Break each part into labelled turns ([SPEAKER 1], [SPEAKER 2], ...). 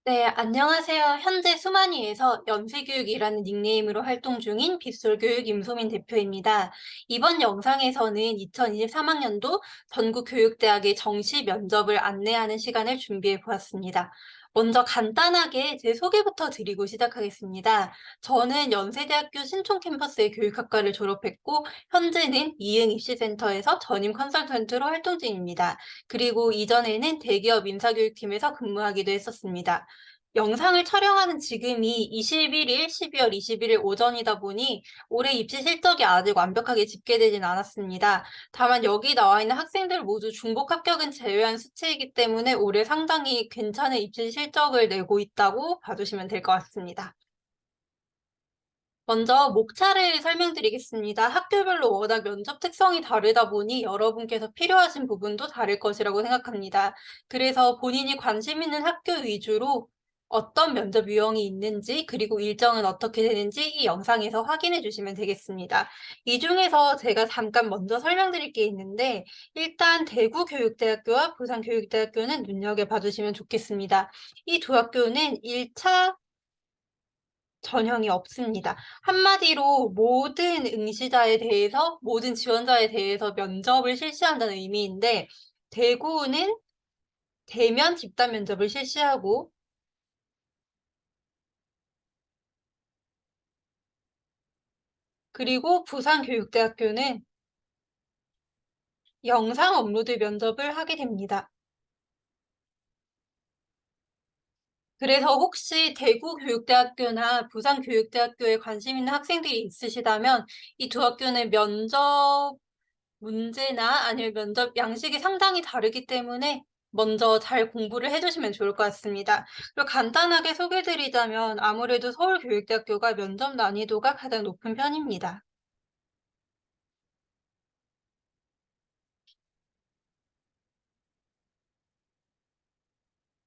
[SPEAKER 1] 네, 안녕하세요. 현재 수만위에서 연세교육이라는 닉네임으로 활동 중인 빗솔교육 임소민 대표입니다. 이번 영상에서는 2023학년도 전국교육대학의 정시 면접을 안내하는 시간을 준비해 보았습니다. 먼저 간단하게 제 소개부터 드리고 시작하겠습니다. 저는 연세대학교 신촌 캠퍼스의 교육학과를 졸업했고, 현재는 이응 입시센터에서 전임 컨설턴트로 활동 중입니다. 그리고 이전에는 대기업 인사교육팀에서 근무하기도 했었습니다. 영상을 촬영하는 지금이 21일 12월 21일 오전이다 보니 올해 입시 실적이 아직 완벽하게 집계되진 않았습니다. 다만 여기 나와 있는 학생들 모두 중복 합격은 제외한 수치이기 때문에 올해 상당히 괜찮은 입시 실적을 내고 있다고 봐주시면 될 것 같습니다. 먼저 목차를 설명드리겠습니다. 학교별로 워낙 면접 특성이 다르다 보니 여러분께서 필요하신 부분도 다를 것이라고 생각합니다. 그래서 본인이 관심 있는 학교 위주로 어떤 면접 유형이 있는지, 그리고 일정은 어떻게 되는지 이 영상에서 확인해 주시면 되겠습니다. 이 중에서 제가 잠깐 먼저 설명드릴 게 있는데, 일단 대구교육대학교와 부산교육대학교는 눈여겨봐 주시면 좋겠습니다. 이 두 학교는 1차 전형이 없습니다. 한마디로 모든 응시자에 대해서, 모든 지원자에 대해서 면접을 실시한다는 의미인데, 대구는 대면 집단 면접을 실시하고, 그리고 부산교육대학교는 영상 업로드 면접을 하게 됩니다. 그래서 혹시 대구교육대학교나 부산교육대학교에 관심 있는 학생들이 있으시다면 이 두 학교는 면접 문제나 아니면 면접 양식이 상당히 다르기 때문에 먼저 잘 공부를 해 주시면 좋을 것 같습니다. 그리고 간단하게 소개 드리자면 아무래도 서울교육대학교가 면접 난이도가 가장 높은 편입니다.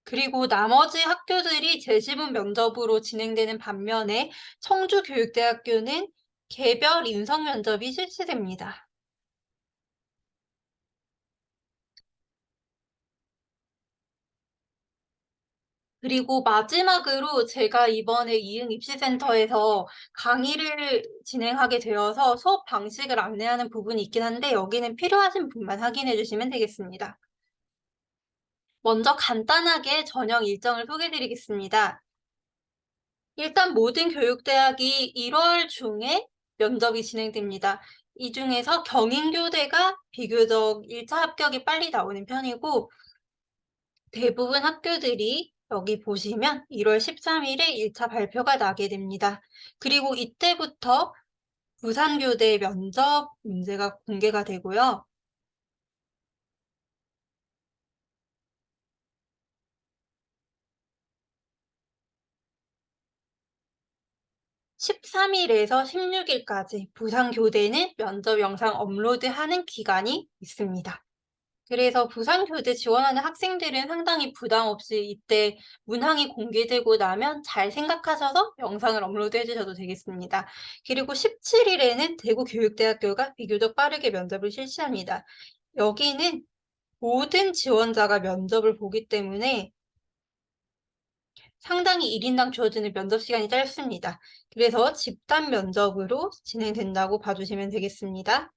[SPEAKER 1] 그리고 나머지 학교들이 재지문 면접으로 진행되는 반면에 청주교육대학교는 개별 인성 면접이 실시됩니다. 그리고 마지막으로 제가 이번에 이응 입시센터에서 강의를 진행하게 되어서 수업 방식을 안내하는 부분이 있긴 한데 여기는 필요하신 분만 확인해 주시면 되겠습니다. 먼저 간단하게 전형 일정을 소개해 드리겠습니다. 일단 모든 교육대학이 1월 중에 면접이 진행됩니다. 이 중에서 경인교대가 비교적 1차 합격이 빨리 나오는 편이고 대부분 학교들이 여기 보시면 1월 13일에 1차 발표가 나게 됩니다. 그리고 이때부터 부산교대 면접 문제가 공개가 되고요. 13일에서 16일까지 부산교대는 면접 영상 업로드하는 기간이 있습니다. 그래서 부산교대 지원하는 학생들은 상당히 부담 없이 이때 문항이 공개되고 나면 잘 생각하셔서 영상을 업로드해 주셔도 되겠습니다. 그리고 17일에는 대구교육대학교가 비교적 빠르게 면접을 실시합니다. 여기는 모든 지원자가 면접을 보기 때문에 상당히 1인당 주어지는 면접 시간이 짧습니다. 그래서 집단 면접으로 진행된다고 봐주시면 되겠습니다.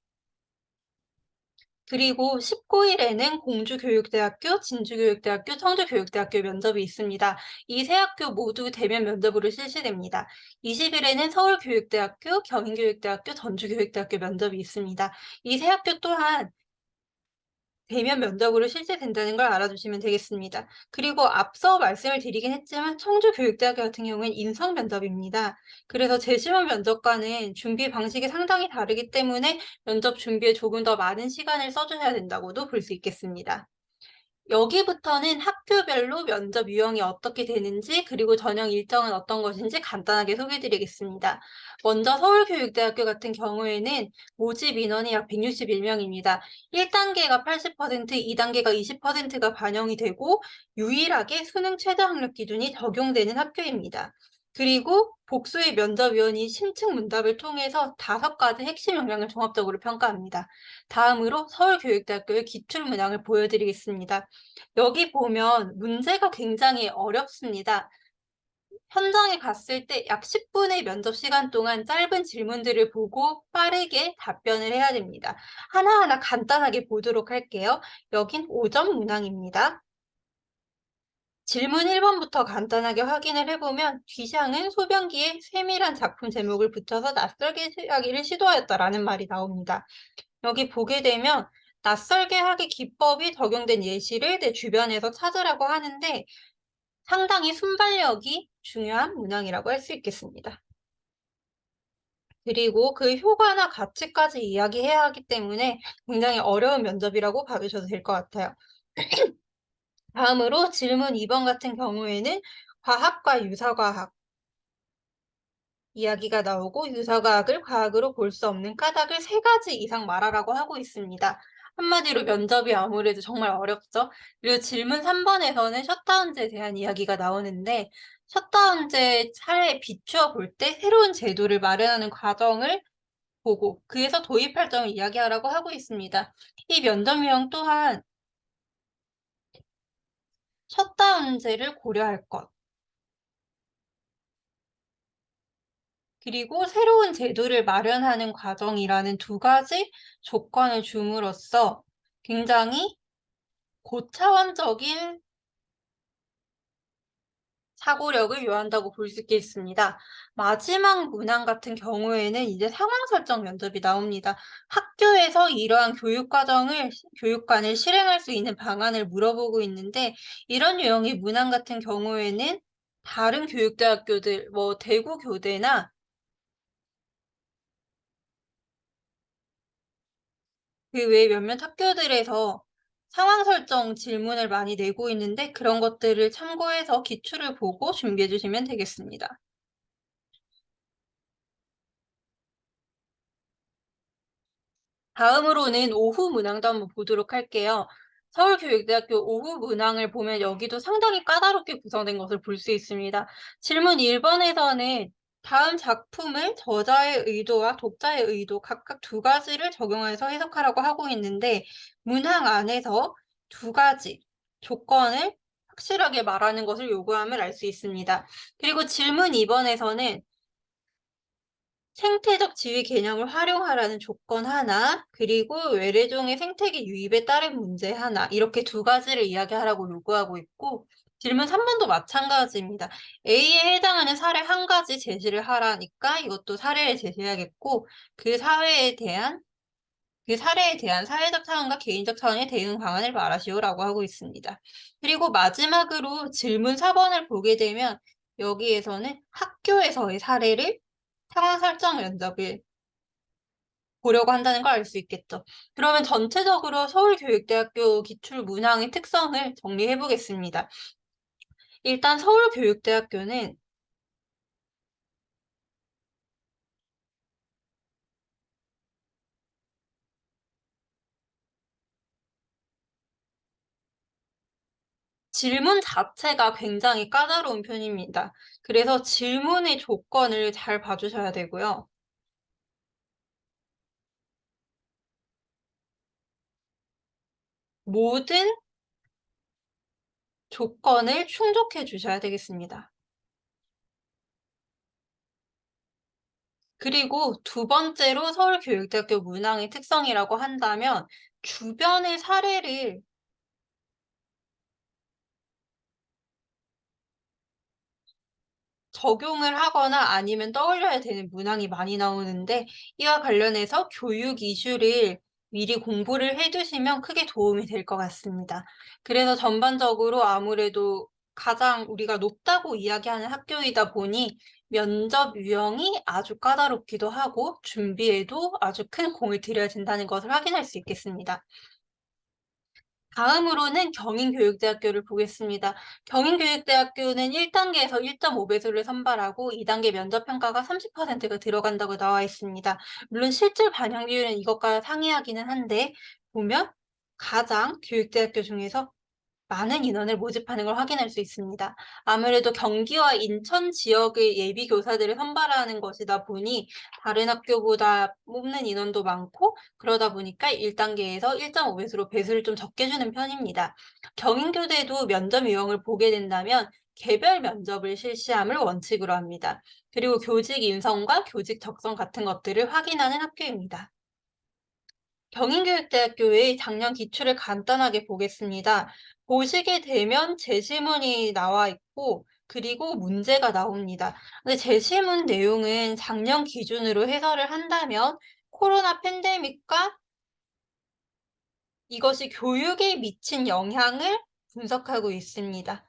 [SPEAKER 1] 그리고 19일에는 공주교육대학교, 진주교육대학교, 청주교육대학교 면접이 있습니다. 이 세 학교 모두 대면 면접으로 실시됩니다. 20일에는 서울교육대학교, 경인교육대학교, 전주교육대학교 면접이 있습니다. 이 세 학교 또한 대면 면접으로 실시된다는 걸 알아두시면 되겠습니다. 그리고 앞서 말씀을 드리긴 했지만 청주교육대학교 같은 경우에는 인성 면접입니다. 그래서 재시험 면접과는 준비 방식이 상당히 다르기 때문에 면접 준비에 조금 더 많은 시간을 써주셔야 된다고도 볼 수 있겠습니다. 여기부터는 학교별로 면접 유형이 어떻게 되는지 그리고 전형 일정은 어떤 것인지 간단하게 소개해 드리겠습니다. 먼저 서울교육대학교 같은 경우에는 모집 인원이 약 161명입니다. 1단계가 80%, 2단계가 20%가 반영이 되고 유일하게 수능 최저 학력 기준이 적용되는 학교입니다. 그리고 복수의 면접위원이 심층 문답을 통해서 5가지 핵심 역량을 종합적으로 평가합니다. 다음으로 서울교육대학교의 기출 문항을 보여드리겠습니다. 여기 보면 문제가 굉장히 어렵습니다. 현장에 갔을 때 약 10분의 면접 시간 동안 짧은 질문들을 보고 빠르게 답변을 해야 됩니다. 하나하나 간단하게 보도록 할게요. 여긴 5점 문항입니다. 질문 1번부터 간단하게 확인을 해보면 뒤샹은 소변기에 세밀한 작품 제목을 붙여서 낯설게 하기를 시도하였다라는 말이 나옵니다. 여기 보게 되면 낯설게 하기 기법이 적용된 예시를 내 주변에서 찾으라고 하는데 상당히 순발력이 중요한 문항이라고 할 수 있겠습니다. 그리고 그 효과나 가치까지 이야기해야 하기 때문에 굉장히 어려운 면접이라고 봐주셔도 될 것 같아요. 다음으로 질문 2번 같은 경우에는 과학과 유사과학 이야기가 나오고 유사과학을 과학으로 볼 수 없는 까닭을 3가지 이상 말하라고 하고 있습니다. 한마디로 면접이 아무래도 정말 어렵죠. 그리고 질문 3번에서는 셧다운제에 대한 이야기가 나오는데 셧다운제 사례에 비추어 볼 때 새로운 제도를 마련하는 과정을 보고 그에서 도입할 점을 이야기하라고 하고 있습니다. 이 면접 유형 또한 셧다운제를 고려할 것, 그리고 새로운 제도를 마련하는 과정이라는 2가지 조건을 줌으로써 굉장히 고차원적인 사고력을 요한다고 볼 수 있겠습니다. 마지막 문항 같은 경우에는 이제 상황 설정 면접이 나옵니다. 학교에서 이러한 교육관을 실행할 수 있는 방안을 물어보고 있는데 이런 유형의 문항 같은 경우에는 다른 교육대학교들, 대구 교대나 그 외에 몇몇 학교들에서 상황 설정 질문을 많이 내고 있는데 그런 것들을 참고해서 기출을 보고 준비해 주시면 되겠습니다. 다음으로는 오후 문항도 한번 보도록 할게요. 서울교육대학교 오후 문항을 보면 여기도 상당히 까다롭게 구성된 것을 볼 수 있습니다. 질문 1번에서는 다음 작품을 저자의 의도와 독자의 의도 각각 2가지를 적용해서 해석하라고 하고 있는데 문항 안에서 2가지 조건을 확실하게 말하는 것을 요구함을 알 수 있습니다. 그리고 질문 2번에서는 생태적 지위 개념을 활용하라는 조건 하나, 그리고 외래종의 생태계 유입에 따른 문제 하나, 이렇게 2가지를 이야기하라고 요구하고 있고, 질문 3번도 마찬가지입니다. A에 해당하는 사례 1가지 제시를 하라니까 이것도 사례를 제시해야겠고, 그 사례에 대한 사회적 차원과 개인적 차원의 대응 방안을 말하시오라고 하고 있습니다. 그리고 마지막으로 질문 4번을 보게 되면 여기에서는 학교에서의 사례를 상황 설정 면접을 보려고 한다는 걸 알 수 있겠죠. 그러면 전체적으로 서울교육대학교 기출 문항의 특성을 정리해 보겠습니다. 일단 서울교육대학교는 질문 자체가 굉장히 까다로운 편입니다. 그래서 질문의 조건을 잘 봐주셔야 되고요. 모든 조건을 충족해 주셔야 되겠습니다. 그리고 2번째로 서울교육대학교 문항의 특성이라고 한다면 주변의 사례를 적용을 하거나 아니면 떠올려야 되는 문항이 많이 나오는데 이와 관련해서 교육 이슈를 미리 공부를 해 두시면 크게 도움이 될 것 같습니다. 그래서 전반적으로 아무래도 가장 우리가 높다고 이야기하는 학교이다 보니 면접 유형이 아주 까다롭기도 하고 준비에도 아주 큰 공을 들여야 된다는 것을 확인할 수 있겠습니다. 다음으로는 경인교육대학교를 보겠습니다. 경인교육대학교는 1단계에서 1.5배수를 선발하고 2단계 면접평가가 30%가 들어간다고 나와 있습니다. 물론 실질 반영 비율은 이것과 상이하기는 한데 보면 가장 교육대학교 중에서 많은 인원을 모집하는 걸 확인할 수 있습니다. 아무래도 경기와 인천 지역의 예비 교사들을 선발하는 것이다 보니 다른 학교보다 뽑는 인원도 많고 그러다 보니까 1단계에서 1.5배수로 배수를 좀 적게 주는 편입니다. 경인교대도 면접 유형을 보게 된다면 개별 면접을 실시함을 원칙으로 합니다. 그리고 교직 인성과 교직 적성 같은 것들을 확인하는 학교입니다. 경인교육대학교의 작년 기출을 간단하게 보겠습니다. 보시게 되면 제시문이 나와 있고, 그리고 문제가 나옵니다. 근데 제시문 내용은 작년 기준으로 해설을 한다면 코로나 팬데믹과 이것이 교육에 미친 영향을 분석하고 있습니다.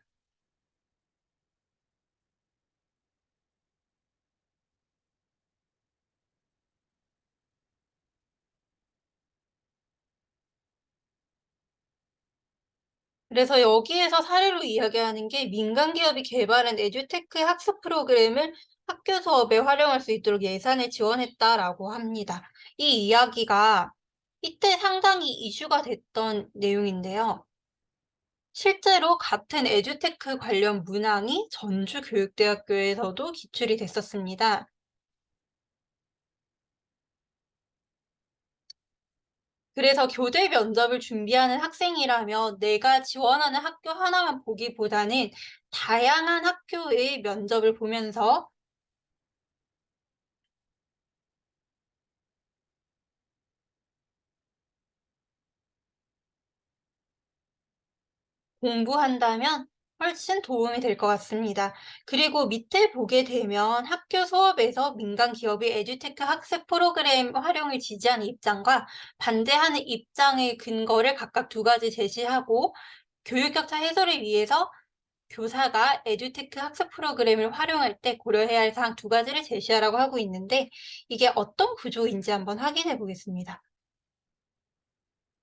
[SPEAKER 1] 그래서 여기에서 사례로 이야기하는 게 민간 기업이 개발한 에듀테크 학습 프로그램을 학교 수업에 활용할 수 있도록 예산을 지원했다라고 합니다. 이 이야기가 이때 상당히 이슈가 됐던 내용인데요. 실제로 같은 에듀테크 관련 문항이 전주교육대학교에서도 기출이 됐었습니다. 그래서 교대 면접을 준비하는 학생이라면 내가 지원하는 학교 하나만 보기보다는 다양한 학교의 면접을 보면서 공부한다면 훨씬 도움이 될 것 같습니다. 그리고 밑에 보게 되면 학교 수업에서 민간 기업이 에듀테크 학습 프로그램 활용을 지지하는 입장과 반대하는 입장의 근거를 각각 두 가지 제시하고 교육 격차 해소를 위해서 교사가 에듀테크 학습 프로그램을 활용할 때 고려해야 할 사항 두 가지를 제시하라고 하고 있는데 이게 어떤 구조인지 한번 확인해 보겠습니다.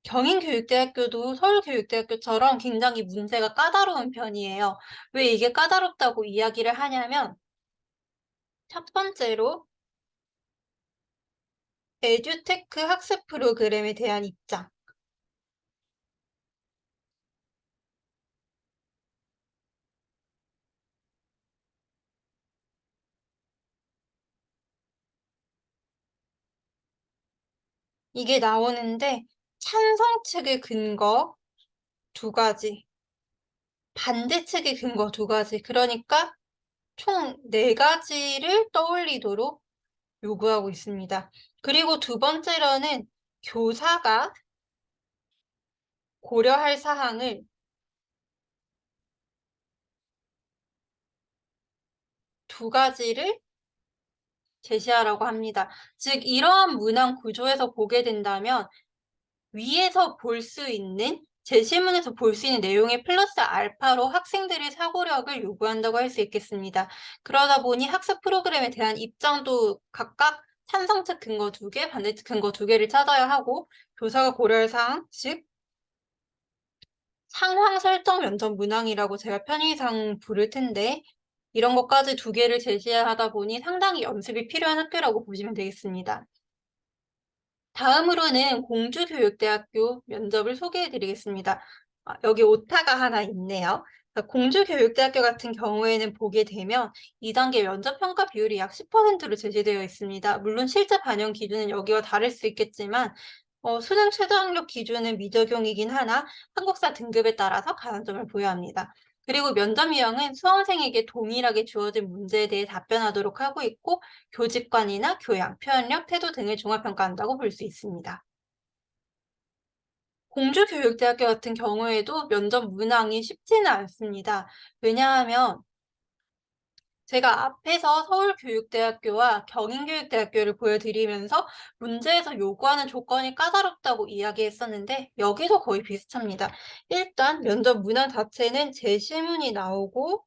[SPEAKER 1] 경인교육대학교도 서울교육대학교처럼 굉장히 문제가 까다로운 편이에요. 왜 이게 까다롭다고 이야기를 하냐면 첫 번째로 에듀테크 학습 프로그램에 대한 입장. 이게 나오는데 찬성 측의 근거 두 가지, 반대 측의 근거 두 가지. 그러니까 총 네 가지를 떠올리도록 요구하고 있습니다. 그리고 두 번째로는 교사가 고려할 사항을 두 가지를 제시하라고 합니다. 즉 이러한 문항 구조에서 보게 된다면 위에서 볼 수 있는 제시문에서 볼 수 있는 내용의 플러스 알파로 학생들의 사고력을 요구한다고 할 수 있겠습니다. 그러다 보니 학습 프로그램에 대한 입장도 각각 찬성측 근거 두 개, 반대측 근거 두 개를 찾아야 하고 교사가 고려할 사항, 즉 상황 설정 면접 문항이라고 제가 편의상 부를 텐데 이런 것까지 두 개를 제시하다 보니 상당히 연습이 필요한 학교라고 보시면 되겠습니다. 다음으로는 공주교육대학교 면접을 소개해 드리겠습니다. 여기 오타가 하나 있네요. 공주교육대학교 같은 경우에는 보게 되면 2단계 면접 평가 비율이 약 10%로 제시되어 있습니다. 물론 실제 반영 기준은 여기와 다를 수 있겠지만 수능 최저학력 기준은 미적용이긴 하나 한국사 등급에 따라서 가산점을 부여합니다. 그리고 면접 유형은 수험생에게 동일하게 주어진 문제에 대해 답변하도록 하고 있고 교직관이나 교양, 표현력, 태도 등을 종합평가한다고 볼 수 있습니다. 공주교육대학교 같은 경우에도 면접 문항이 쉽지는 않습니다. 왜냐하면 제가 앞에서 서울교육대학교와 경인교육대학교를 보여드리면서 문제에서 요구하는 조건이 까다롭다고 이야기했었는데 여기서 거의 비슷합니다. 일단 면접 문항 자체는 제시문이 나오고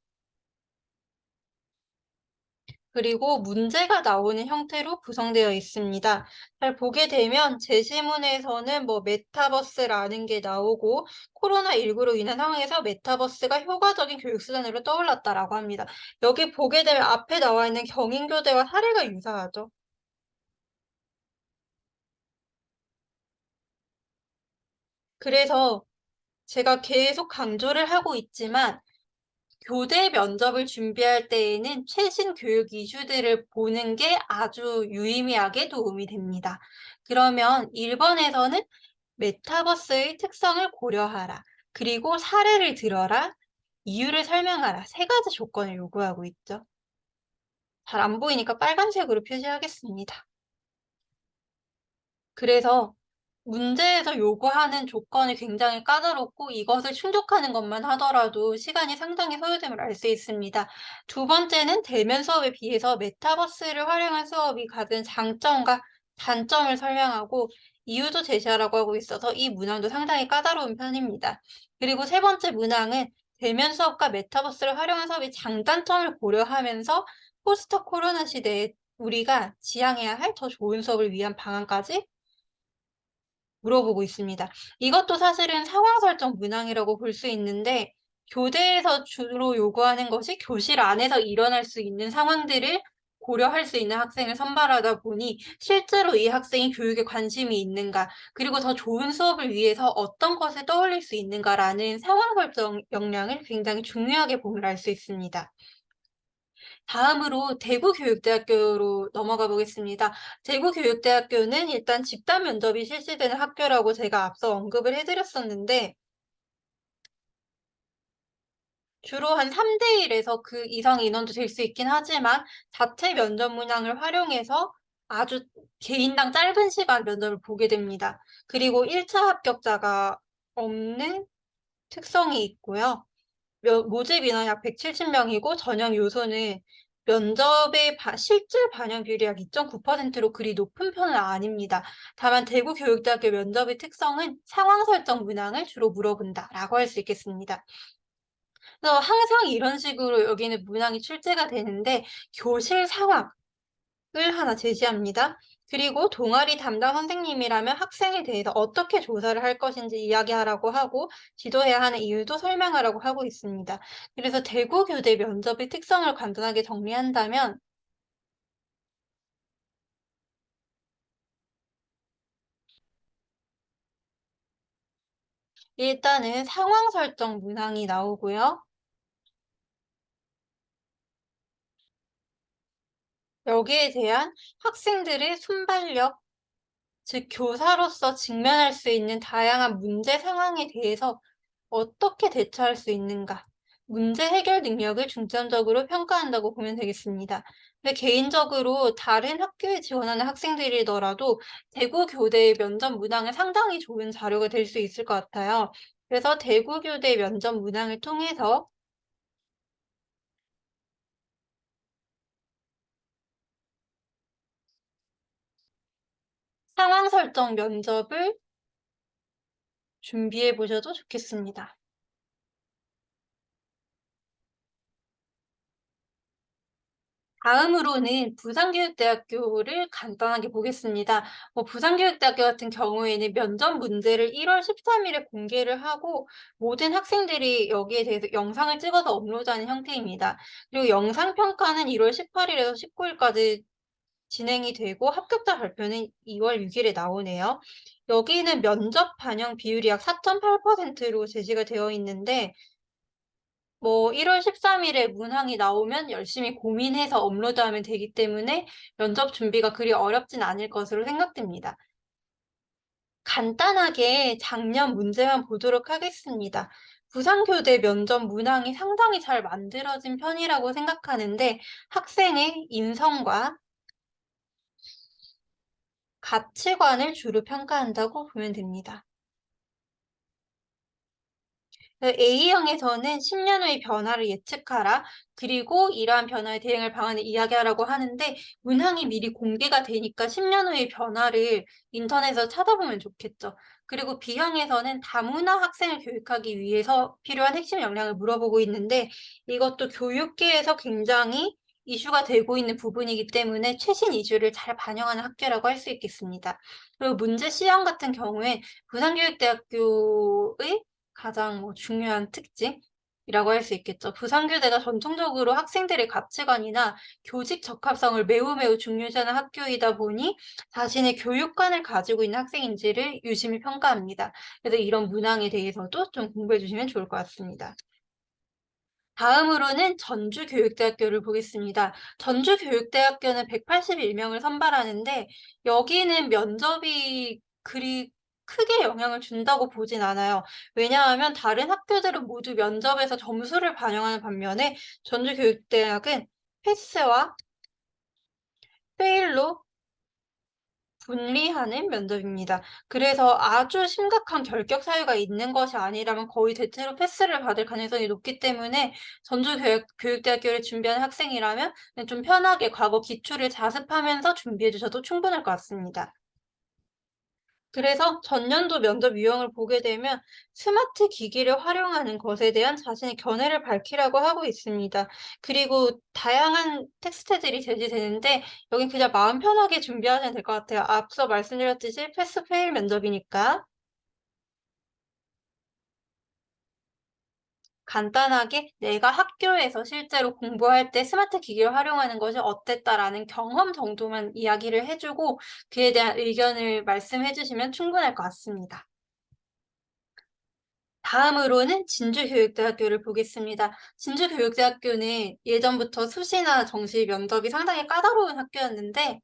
[SPEAKER 1] 그리고 문제가 나오는 형태로 구성되어 있습니다. 잘 보게 되면 제시문에서는 뭐 메타버스라는 게 나오고 코로나19로 인한 상황에서 메타버스가 효과적인 교육 수단으로 떠올랐다라고 합니다. 여기 보게 되면 앞에 나와 있는 경인교대와 사례가 유사하죠. 그래서 제가 계속 강조를 하고 있지만 교대 면접을 준비할 때에는 최신 교육 이슈들을 보는 게 아주 유의미하게 도움이 됩니다. 그러면 1번에서는 메타버스의 특성을 고려하라. 그리고 사례를 들어라. 이유를 설명하라. 세 가지 조건을 요구하고 있죠. 잘 안 보이니까 빨간색으로 표시하겠습니다. 그래서 문제에서 요구하는 조건이 굉장히 까다롭고 이것을 충족하는 것만 하더라도 시간이 상당히 소요됨을 알 수 있습니다. 두 번째는 대면 수업에 비해서 메타버스를 활용한 수업이 가진 장점과 단점을 설명하고 이유도 제시하라고 하고 있어서 이 문항도 상당히 까다로운 편입니다. 그리고 세 번째 문항은 대면 수업과 메타버스를 활용한 수업의 장단점을 고려하면서 포스트 코로나 시대에 우리가 지향해야 할 더 좋은 수업을 위한 방안까지 물어보고 있습니다. 이것도 사실은 상황 설정 문항이라고 볼 수 있는데 교대에서 주로 요구하는 것이 교실 안에서 일어날 수 있는 상황들을 고려할 수 있는 학생을 선발하다 보니 실제로 이 학생이 교육에 관심이 있는가, 그리고 더 좋은 수업을 위해서 어떤 것을 떠올릴 수 있는가라는 상황 설정 역량을 굉장히 중요하게 봄을 알 수 있습니다. 다음으로 대구교육대학교로 넘어가 보겠습니다. 대구교육대학교는 일단 집단 면접이 실시되는 학교라고 제가 앞서 언급을 해드렸었는데 주로 한 3대 1에서 그 이상 인원도 될 수 있긴 하지만 자체 면접 문항을 활용해서 아주 개인당 짧은 시간 면접을 보게 됩니다. 그리고 1차 합격자가 없는 특성이 있고요. 모집 인원 약 170명이고 전형 요소는 면접의 실질 반영 비율이 약 2.9%로 그리 높은 편은 아닙니다. 다만 대구교육대학교 면접의 특성은 상황 설정 문항을 주로 물어본다라고 할 수 있겠습니다. 그래서 항상 이런 식으로 여기는 문항이 출제가 되는데 교실 상황을 하나 제시합니다. 그리고 동아리 담당 선생님이라면 학생에 대해서 어떻게 조사를 할 것인지 이야기하라고 하고 지도해야 하는 이유도 설명하라고 하고 있습니다. 그래서 대구교대 면접의 특성을 간단하게 정리한다면 일단은 상황 설정 문항이 나오고요. 여기에 대한 학생들의 순발력, 즉 교사로서 직면할 수 있는 다양한 문제 상황에 대해서 어떻게 대처할 수 있는가, 문제 해결 능력을 중점적으로 평가한다고 보면 되겠습니다. 근데 개인적으로 다른 학교에 지원하는 학생들이더라도 대구교대의 면접 문항은 상당히 좋은 자료가 될 수 있을 것 같아요. 그래서 대구교대 면접 문항을 통해서 상황 설정 면접을 준비해 보셔도 좋겠습니다. 다음으로는 부산교육대학교를 간단하게 보겠습니다. 부산교육대학교 같은 경우에는 면접 문제를 1월 13일에 공개를 하고 모든 학생들이 여기에 대해서 영상을 찍어서 업로드하는 형태입니다. 그리고 영상 평가는 1월 18일에서 19일까지 진행이 되고 합격자 발표는 2월 6일에 나오네요. 여기는 면접 반영 비율이 약 4.8%로 제시가 되어 있는데 1월 13일에 문항이 나오면 열심히 고민해서 업로드하면 되기 때문에 면접 준비가 그리 어렵진 않을 것으로 생각됩니다. 간단하게 작년 문제만 보도록 하겠습니다. 부산교대 면접 문항이 상당히 잘 만들어진 편이라고 생각하는데 학생의 인성과 가치관을 주로 평가한다고 보면 됩니다. A형에서는 10년 후의 변화를 예측하라. 그리고 이러한 변화에 대응할 방안을 이야기하라고 하는데 문항이 미리 공개가 되니까 10년 후의 변화를 인터넷에서 찾아보면 좋겠죠. 그리고 B형에서는 다문화 학생을 교육하기 위해서 필요한 핵심 역량을 물어보고 있는데 이것도 교육계에서 굉장히 이슈가 되고 있는 부분이기 때문에 최신 이슈를 잘 반영하는 학교라고 할 수 있겠습니다. 그리고 문제 C형 같은 경우에 부산교육대학교의 가장 중요한 특징, 이라고 할 수 있겠죠. 부상교대가 전통적으로 학생들의 가치관이나 교직 적합성을 매우 중요시하는 학교이다 보니 자신의 교육관을 가지고 있는 학생인지를 유심히 평가합니다. 그래서 이런 문항에 대해서도 좀 공부해 주시면 좋을 것 같습니다. 다음으로는 전주교육대학교를 보겠습니다. 전주교육대학교는 181명을 선발하는데 여기는 면접이 그리 크게 영향을 준다고 보진 않아요. 왜냐하면 다른 학교들은 모두 면접에서 점수를 반영하는 반면에 전주교육대학은 패스와 페일로 분리하는 면접입니다. 그래서 아주 심각한 결격 사유가 있는 것이 아니라면 거의 대체로 패스를 받을 가능성이 높기 때문에 전주교육대학교를 준비하는 학생이라면 좀 편하게 과거 기출을 자습하면서 준비해 주셔도 충분할 것 같습니다. 그래서 전년도 면접 유형을 보게 되면 스마트 기기를 활용하는 것에 대한 자신의 견해를 밝히라고 하고 있습니다. 그리고 다양한 텍스트들이 제시되는데 여긴 그냥 마음 편하게 준비하시면 될 것 같아요. 앞서 말씀드렸듯이 패스 페일 면접이니까. 간단하게 내가 학교에서 실제로 공부할 때 스마트 기기를 활용하는 것이 어땠다라는 경험 정도만 이야기를 해 주고 그에 대한 의견을 말씀해 주시면 충분할 것 같습니다. 다음으로는 진주교육대학교를 보겠습니다. 진주교육대학교는 예전부터 수시나 정시 면접이 상당히 까다로운 학교였는데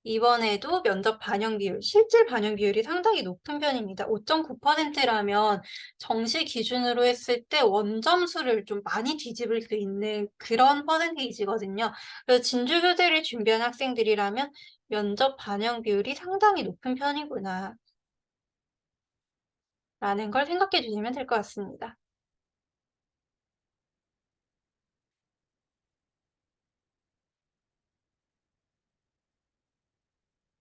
[SPEAKER 1] 이번에도 면접 반영 비율, 실질 반영 비율이 상당히 높은 편입니다. 5.9%라면 정시 기준으로 했을 때 원점수를 좀 많이 뒤집을 수 있는 그런 퍼센테이지거든요. 그래서 진주교대를 준비한 학생들이라면 면접 반영 비율이 상당히 높은 편이구나 라는 걸 생각해 주시면 될 것 같습니다.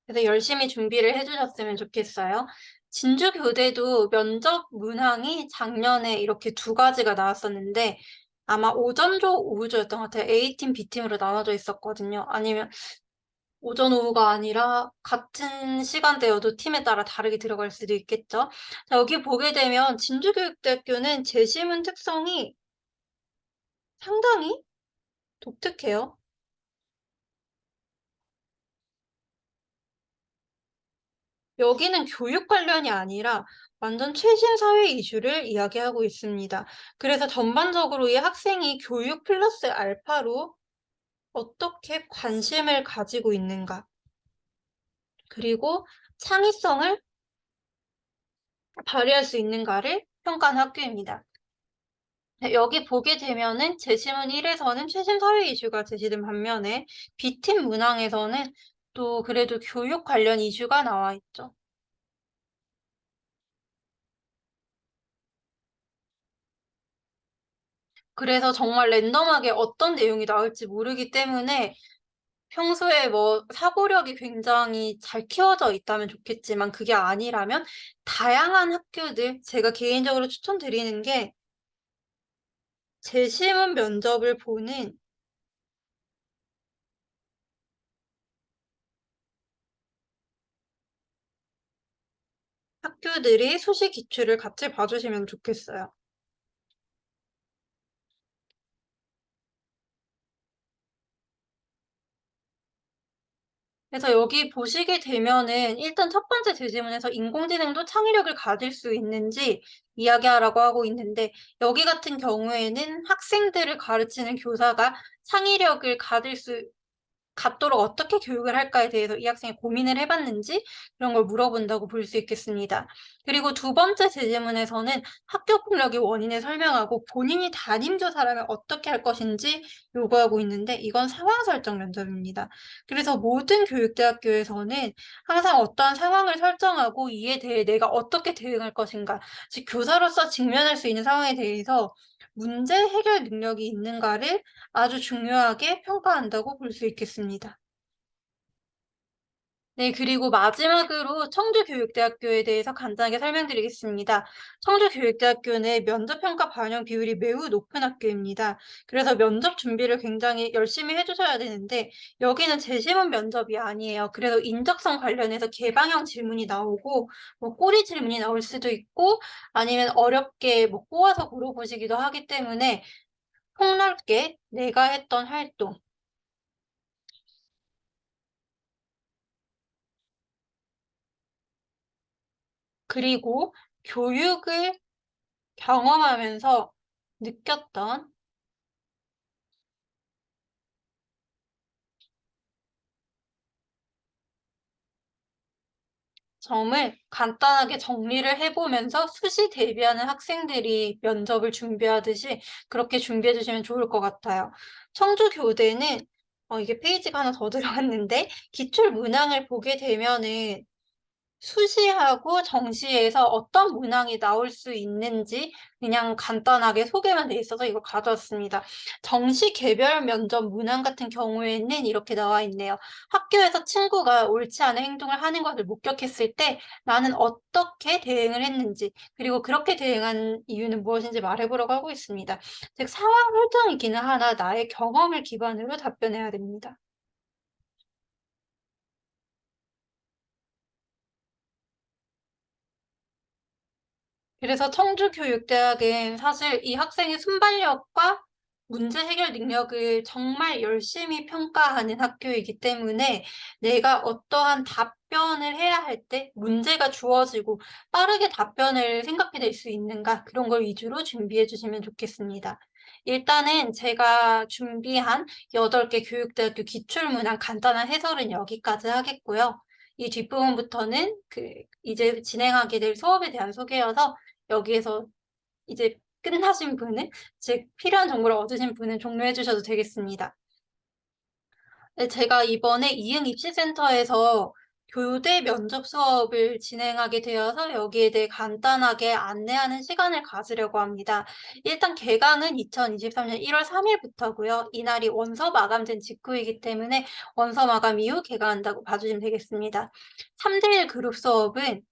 [SPEAKER 1] 그래서 열심히 준비를 해 주셨으면 좋겠어요. 진주교대도 면접 문항이 작년에 이렇게 두 가지가 나왔었는데 아마 오전조, 오후조였던 것 같아요. A팀, B팀으로 나눠져 있었거든요. 아니면 오전, 오후가 아니라 같은 시간대여도 팀에 따라 다르게 들어갈 수도 있겠죠. 자, 여기 보게 되면 진주교육대학교는 제시문 특성이 상당히 독특해요. 여기는 교육 관련이 아니라 완전 최신 사회 이슈를 이야기하고 있습니다. 그래서 전반적으로 이 학생이 교육 플러스 알파로 어떻게 관심을 가지고 있는가, 그리고 창의성을 발휘할 수 있는가를 평가하는 학교입니다. 네, 여기 보게 되면은 제시문 1에서는 최신 사회 이슈가 제시된 반면에 B팀 문항에서는 또 그래도 교육 관련 이슈가 나와 있죠. 그래서 정말 랜덤하게 어떤 내용이 나올지 모르기 때문에 평소에 뭐 사고력이 굉장히 잘 키워져 있다면 좋겠지만 그게 아니라면 다양한 학교들 제가 개인적으로 추천드리는 게 재시문 면접을 보는 학교들이 수시 기출을 같이 봐주시면 좋겠어요. 그래서 여기 보시게 되면은 일단 첫 번째 제시문에서 인공지능도 창의력을 가질 수 있는지 이야기하라고 하고 있는데 여기 같은 경우에는 학생들을 가르치는 교사가 창의력을 갖도록 어떻게 교육을 할까에 대해서 이 학생이 고민을 해 봤는지 그런 걸 물어본다고 볼 수 있겠습니다. 그리고 두 번째 질문에서는 학교 폭력의 원인을 설명하고 본인이 담임 교사라면 어떻게 할 것인지 요구하고 있는데 이건 상황 설정 면접입니다. 그래서 모든 교육대학교에서는 항상 어떠한 상황을 설정하고 이에 대해 내가 어떻게 대응할 것인가, 즉 교사로서 직면할 수 있는 상황에 대해서 문제 해결 능력이 있는가를 아주 중요하게 평가한다고 볼 수 있겠습니다. 네, 그리고 마지막으로 청주교육대학교에 대해서 간단하게 설명드리겠습니다. 청주교육대학교는 면접평가 반영 비율이 매우 높은 학교입니다. 그래서 면접 준비를 굉장히 열심히 해주셔야 되는데, 여기는 재시험 면접이 아니에요. 그래서 인적성 관련해서 개방형 질문이 나오고, 뭐 꼬리 질문이 나올 수도 있고, 아니면 어렵게 뭐 꼬아서 물어보시기도 하기 때문에 폭넓게 내가 했던 활동, 그리고 교육을 경험하면서 느꼈던 점을 간단하게 정리를 해보면서 수시 대비하는 학생들이 면접을 준비하듯이 그렇게 준비해 주시면 좋을 것 같아요. 청주교대는 이게 페이지가 하나 더 들어갔는데 기출 문항을 보게 되면은 수시하고 정시에서 어떤 문항이 나올 수 있는지 그냥 간단하게 소개만 돼 있어서 이걸 가져왔습니다. 정시 개별 면접 문항 같은 경우에는 이렇게 나와 있네요. 학교에서 친구가 옳지 않은 행동을 하는 것을 목격했을 때 나는 어떻게 대응을 했는지, 그리고 그렇게 대응한 이유는 무엇인지 말해보라고 하고 있습니다. 즉, 상황 설정이기는 하나 나의 경험을 기반으로 답변해야 됩니다. 그래서 청주교육대학은 사실 이 학생의 순발력과 문제 해결 능력을 정말 열심히 평가하는 학교이기 때문에 내가 어떠한 답변을 해야 할 때 문제가 주어지고 빠르게 답변을 생각해낼 수 있는가 그런 걸 위주로 준비해 주시면 좋겠습니다. 일단은 제가 준비한 8개 교육대학교 기출문항 간단한 해설은 여기까지 하겠고요. 이 뒷부분부터는 이제 진행하게 될 수업에 대한 소개여서 여기에서 이제 끝나신 분은 즉 필요한 정보를 얻으신 분은 종료해 주셔도 되겠습니다. 네, 제가 이번에 이응 입시센터에서 교대 면접 수업을 진행하게 되어서 여기에 대해 간단하게 안내하는 시간을 가지려고 합니다. 일단 개강은 2023년 1월 3일부터고요. 이날이 원서 마감된 직후이기 때문에 원서 마감 이후 개강한다고 봐주시면 되겠습니다. 3대1 그룹 수업은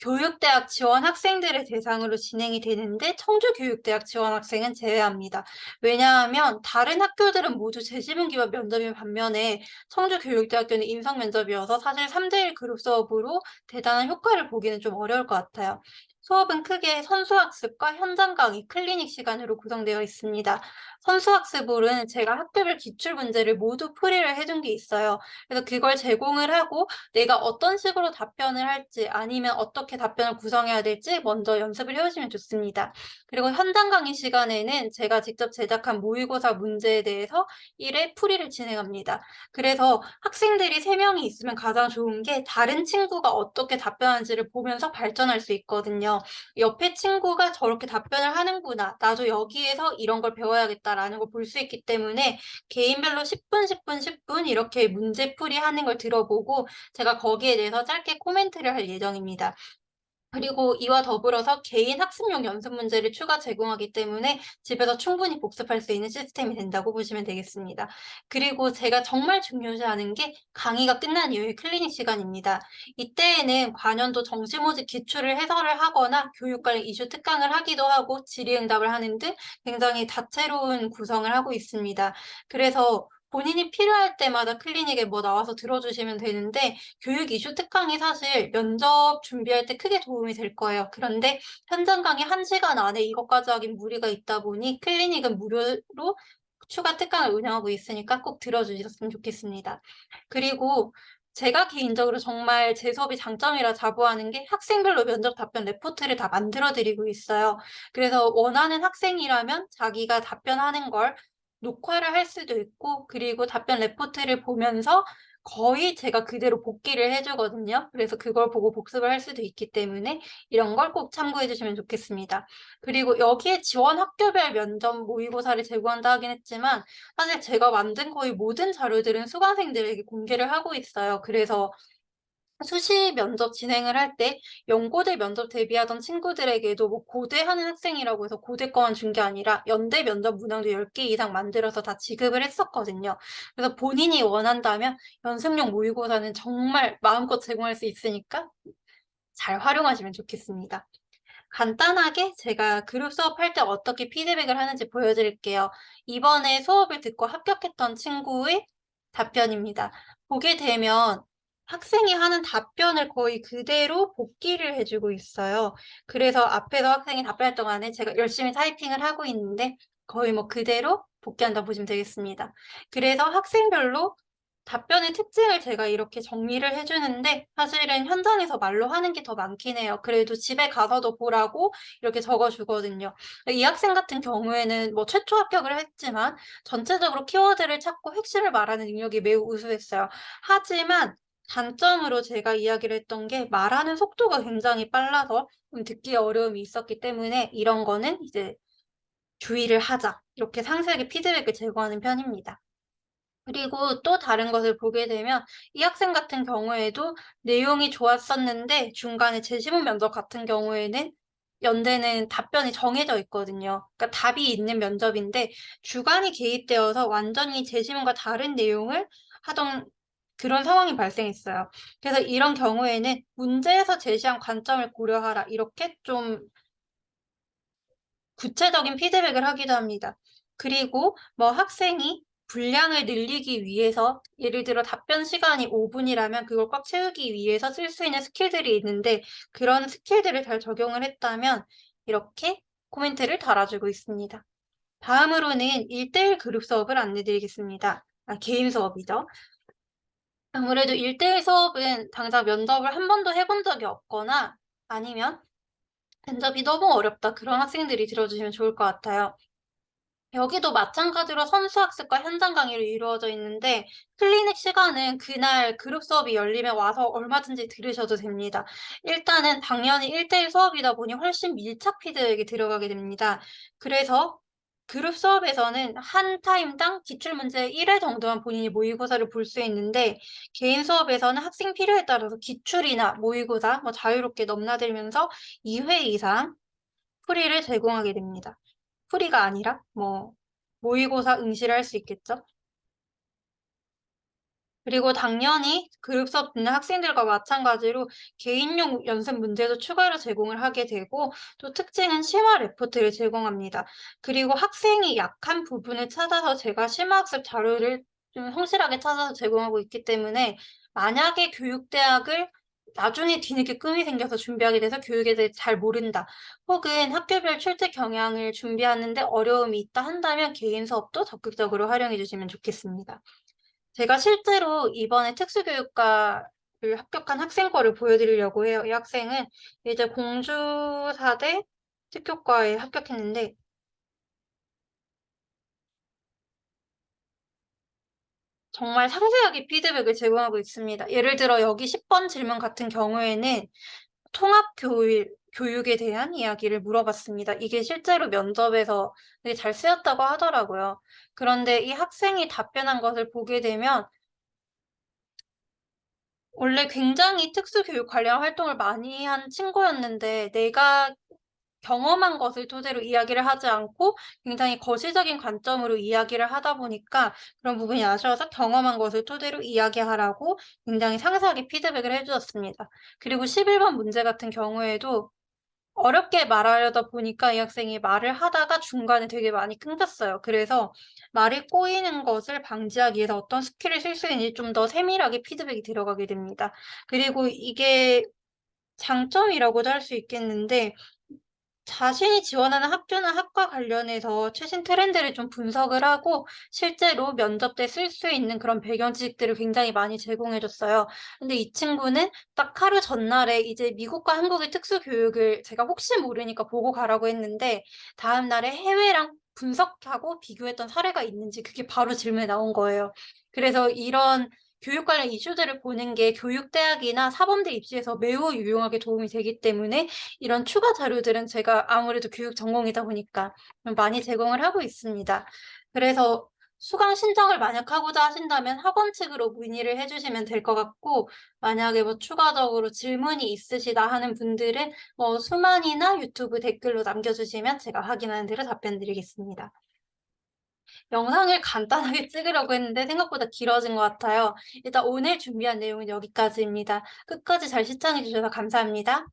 [SPEAKER 1] 교육대학 지원 학생들을 대상으로 진행이 되는데 청주교육대학 지원 학생은 제외합니다. 왜냐하면 다른 학교들은 모두 재지문 기반 면접인 반면에 청주교육대학교는 인성 면접이어서 사실 3대1 그룹 수업으로 대단한 효과를 보기는 좀 어려울 것 같아요. 수업은 크게 선수학습과 현장 강의, 클리닉 시간으로 구성되어 있습니다. 선수학습으로는 제가 학교별 기출 문제를 모두 풀이를 해둔 게 있어요. 그래서 그걸 제공을 하고 내가 어떤 식으로 답변을 할지 아니면 어떻게 답변을 구성해야 될지 먼저 연습을 해오시면 좋습니다. 그리고 현장 강의 시간에는 제가 직접 제작한 모의고사 문제에 대해서 1회 풀이를 진행합니다. 그래서 학생들이 3명이 있으면 가장 좋은 게 다른 친구가 어떻게 답변하는지를 보면서 발전할 수 있거든요. 옆에 친구가 저렇게 답변을 하는구나. 나도 여기에서 이런 걸 배워야겠다라는 걸 볼 수 있기 때문에 개인별로 10분, 10분, 10분 이렇게 문제풀이 하는 걸 들어보고 제가 거기에 대해서 짧게 코멘트를 할 예정입니다. 그리고 이와 더불어서 개인 학습용 연습 문제를 추가 제공하기 때문에 집에서 충분히 복습할 수 있는 시스템이 된다고 보시면 되겠습니다. 그리고 제가 정말 중요시하는 게 강의가 끝난 이후의 클리닉 시간입니다. 이때에는 관연도 정시 모집 기출을 해설을 하거나 교육 관련 이슈 특강을 하기도 하고 질의응답을 하는 등 굉장히 다채로운 구성을 하고 있습니다. 그래서 본인이 필요할 때마다 클리닉에 뭐 나와서 들어주시면 되는데 교육 이슈 특강이 사실 면접 준비할 때 크게 도움이 될 거예요. 그런데 현장 강의 1시간 안에 이것까지 하긴 무리가 있다 보니 클리닉은 무료로 추가 특강을 운영하고 있으니까 꼭 들어주셨으면 좋겠습니다. 그리고 제가 개인적으로 정말 제 수업이 장점이라 자부하는 게 학생별로 면접 답변 레포트를 다 만들어 드리고 있어요. 그래서 원하는 학생이라면 자기가 답변하는 걸 녹화를 할 수도 있고, 그리고 답변 레포트를 보면서 거의 제가 그대로 복기를 해 주거든요. 그래서 그걸 보고 복습을 할 수도 있기 때문에 이런 걸 꼭 참고해 주시면 좋겠습니다. 그리고 여기에 지원 학교별 면접 모의고사를 제공한다 하긴 했지만 사실 제가 만든 거의 모든 자료들은 수강생들에게 공개를 하고 있어요. 그래서 수시 면접 진행을 할 때 연고대 면접 대비하던 친구들에게도 뭐 고대하는 학생이라고 해서 고대 거만 준 게 아니라 연대 면접 문항도 10개 이상 만들어서 다 지급을 했었거든요. 그래서 본인이 원한다면 연습용 모의고사는 정말 마음껏 제공할 수 있으니까 잘 활용하시면 좋겠습니다. 간단하게 제가 그룹 수업할 때 어떻게 피드백을 하는지 보여드릴게요. 이번에 수업을 듣고 합격했던 친구의 답변입니다. 보게 되면 학생이 하는 답변을 거의 그대로 복기를 해주고 있어요. 그래서 앞에서 학생이 답변할 동안에 제가 열심히 타이핑을 하고 있는데 거의 뭐 그대로 복귀한다고 보시면 되겠습니다. 그래서 학생별로 답변의 특징을 제가 이렇게 정리를 해주는데 사실은 현장에서 말로 하는 게 더 많긴 해요. 그래도 집에 가서도 보라고 이렇게 적어주거든요. 이 학생 같은 경우에는 뭐 최초 합격을 했지만 전체적으로 키워드를 찾고 핵심을 말하는 능력이 매우 우수했어요. 하지만 단점으로 제가 이야기를 했던 게 말하는 속도가 굉장히 빨라서 좀 듣기 어려움이 있었기 때문에 이런 거는 이제 주의를 하자. 이렇게 상세하게 피드백을 제공하는 편입니다. 그리고 또 다른 것을 보게 되면 이 학생 같은 경우에도 내용이 좋았었는데 중간에 재시문 면접 같은 경우에는 연대는 답변이 정해져 있거든요. 그러니까 답이 있는 면접인데 주관이 개입되어서 완전히 재시문과 다른 내용을 하던 그런 상황이 발생했어요. 그래서 이런 경우에는 문제에서 제시한 관점을 고려하라. 이렇게 좀 구체적인 피드백을 하기도 합니다. 그리고 뭐 학생이 분량을 늘리기 위해서 예를 들어 답변 시간이 5분이라면 그걸 꽉 채우기 위해서 쓸 수 있는 스킬들이 있는데 그런 스킬들을 잘 적용을 했다면 이렇게 코멘트를 달아주고 있습니다. 다음으로는 1대1 그룹 수업을 안내드리겠습니다. 개인 수업이죠. 아무래도 1대1 수업은 당장 면접을 한 번도 해본 적이 없거나 아니면 면접이 너무 어렵다. 그런 학생들이 들어주시면 좋을 것 같아요. 여기도 마찬가지로 선수학습과 현장 강의로 이루어져 있는데 클리닉 시간은 그날 그룹 수업이 열리면 와서 얼마든지 들으셔도 됩니다. 일단은 당연히 1대1 수업이다 보니 훨씬 밀착 피드백이 들어가게 됩니다. 그래서 그룹 수업에서는 한 타임당 기출문제 1회 정도만 본인이 모의고사를 볼 수 있는데 개인 수업에서는 학생 필요에 따라서 기출이나 모의고사 뭐 자유롭게 넘나들면서 2회 이상 풀이를 제공하게 됩니다. 풀이가 아니라 뭐 모의고사 응시를 할 수 있겠죠. 그리고 당연히 그룹 수업 듣는 학생들과 마찬가지로 개인용 연습 문제도 추가로 제공을 하게 되고 또 특징은 심화 레포트를 제공합니다. 그리고 학생이 약한 부분을 찾아서 제가 심화학습 자료를 좀 성실하게 찾아서 제공하고 있기 때문에 만약에 교육대학을 나중에 뒤늦게 꿈이 생겨서 준비하게 돼서 교육에 대해 잘 모른다. 혹은 학교별 출제 경향을 준비하는데 어려움이 있다 한다면 개인 수업도 적극적으로 활용해 주시면 좋겠습니다. 제가 실제로 이번에 특수교육과를 합격한 학생 거를 보여드리려고 해요. 이 학생은 이제 공주사대 특교과에 합격했는데 정말 상세하게 피드백을 제공하고 있습니다. 예를 들어 여기 10번 질문 같은 경우에는 교육에 대한 이야기를 물어봤습니다. 이게 실제로 면접에서 되게 잘 쓰였다고 하더라고요. 그런데 이 학생이 답변한 것을 보게 되면 원래 굉장히 특수교육 관련 활동을 많이 한 친구였는데 내가 경험한 것을 토대로 이야기를 하지 않고 굉장히 거시적인 관점으로 이야기를 하다 보니까 그런 부분이 아쉬워서 경험한 것을 토대로 이야기하라고 굉장히 상세하게 피드백을 해주었습니다. 그리고 11번 문제 같은 경우에도 어렵게 말하려다 보니까 이 학생이 말을 하다가 중간에 되게 많이 끊겼어요. 그래서 말이 꼬이는 것을 방지하기 위해서 어떤 스킬을 쓸 수 있는지 좀 더 세밀하게 피드백이 들어가게 됩니다. 그리고 이게 장점이라고도 할 수 있겠는데 자신이 지원하는 학교나 학과 관련해서 최신 트렌드를 좀 분석을 하고 실제로 면접 때 쓸 수 있는 그런 배경 지식들을 굉장히 많이 제공해 줬어요. 근데 이 친구는 딱 하루 전날에 이제 미국과 한국의 특수 교육을 제가 혹시 모르니까 보고 가라고 했는데 다음 날에 해외랑 분석하고 비교했던 사례가 있는지 그게 바로 질문에 나온 거예요. 그래서 이런 교육 관련 이슈들을 보는 게 교육대학이나 사범대 입시에서 매우 유용하게 도움이 되기 때문에 이런 추가 자료들은 제가 아무래도 교육 전공이다 보니까 좀 많이 제공을 하고 있습니다. 그래서 수강 신청을 만약 하고자 하신다면 학원 측으로 문의를 해주시면 될 것 같고, 만약에 뭐 추가적으로 질문이 있으시다 하는 분들은 뭐 수만이나 유튜브 댓글로 남겨주시면 제가 확인하는 대로 답변 드리겠습니다. 영상을 간단하게 찍으려고 했는데 생각보다 길어진 것 같아요. 일단 오늘 준비한 내용은 여기까지입니다. 끝까지 잘 시청해 주셔서 감사합니다.